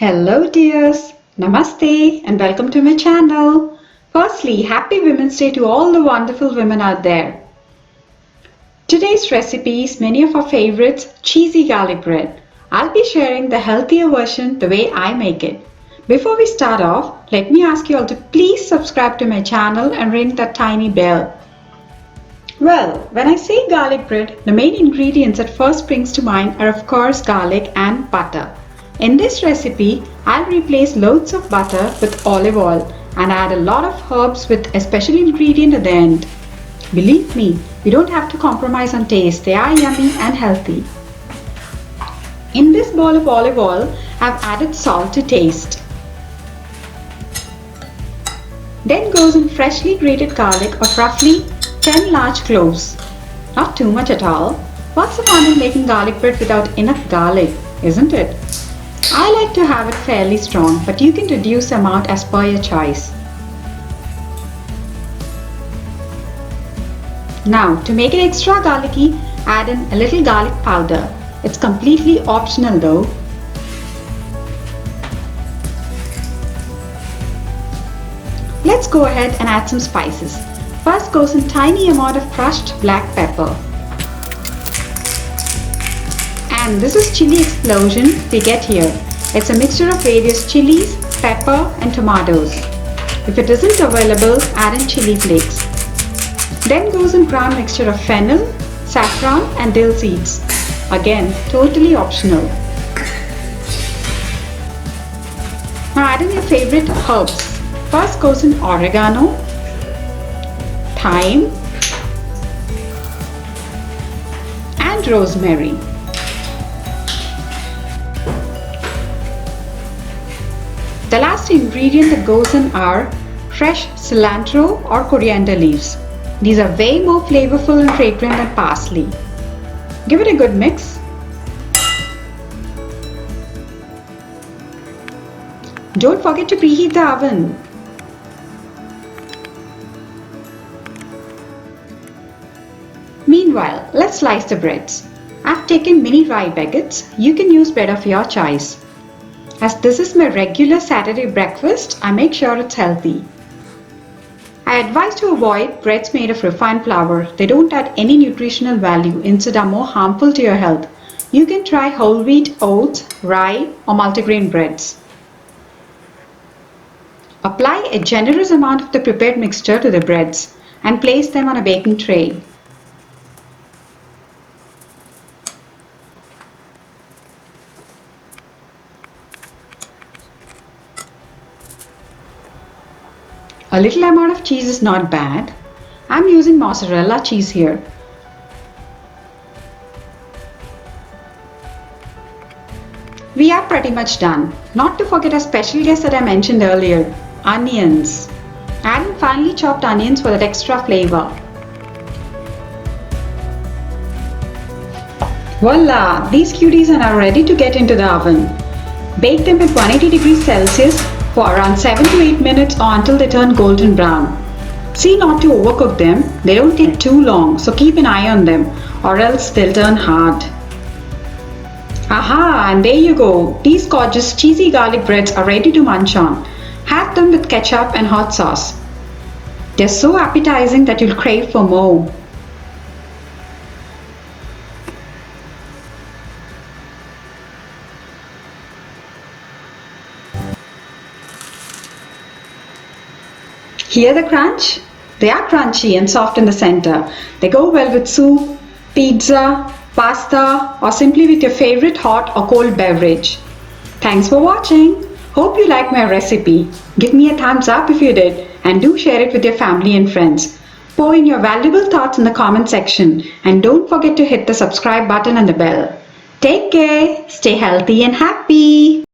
Hello dears, Namaste and welcome to my channel. Firstly, happy Women's Day to all the wonderful women out there. Today's recipe is many of our favorites, cheesy garlic bread. I'll be sharing the healthier version the way I make it. Before we start off, let me ask you all to please subscribe to my channel and ring that tiny bell. Well, when I say garlic bread, the main ingredients that first springs to mind are of course garlic and butter. In this recipe, I'll replace loads of butter with olive oil and add a lot of herbs with a special ingredient at the end. Believe me, you don't have to compromise on taste, they are yummy and healthy. In this bowl of olive oil, I've added salt to taste. Then goes in freshly grated garlic of roughly 10 large cloves. Not too much at all. What's the fun in making garlic bread without enough garlic, isn't it? I like to have it fairly strong, but you can reduce the amount as per your choice. Now, to make it extra garlicky, add in a little garlic powder. It's completely optional though. Let's go ahead and add some spices. First goes in tiny amount of crushed black pepper. And this is chili explosion we get here. It's a mixture of various chilies, pepper and tomatoes. If it isn't available, add in chili flakes. Then goes in ground mixture of fennel, saffron and dill seeds. Again, totally optional. Now add in your favorite herbs. First goes in oregano, thyme and rosemary. The last ingredient that goes in are fresh cilantro or coriander leaves. These are way more flavorful and fragrant than parsley. Give it a good mix. Don't forget to preheat the oven. Meanwhile, let's slice the breads. I've taken mini rye baguettes. You can use bread of your choice. As this is my regular Saturday breakfast, I make sure it's healthy. I advise to avoid breads made of refined flour. They don't add any nutritional value, instead are more harmful to your health. You can try whole wheat, oats, rye or multigrain breads. Apply a generous amount of the prepared mixture to the breads and place them on a baking tray. A little amount of cheese is not bad. I'm using mozzarella cheese here. We are pretty much done. Not to forget a special guest that I mentioned earlier, onions. Add in finely chopped onions for that extra flavor. Voila! These cuties are now ready to get into the oven. Bake them at 180 degrees Celsius for around 7 to 8 minutes or until they turn golden brown. See not to overcook them, they don't take too long, so keep an eye on them or else they'll turn hard. Aha, and there you go, these gorgeous cheesy garlic breads are ready to munch on. Have them with ketchup and hot sauce. They're so appetizing that you'll crave for more. Hear the crunch? They are crunchy and soft in the center. They go well with soup, pizza, pasta or simply with your favorite hot or cold beverage. Thanks for watching. Hope you liked my recipe. Give me a thumbs up if you did and do share it with your family and friends. Pour in your valuable thoughts in the comment section and don't forget to hit the subscribe button and the bell. Take care, stay healthy and happy.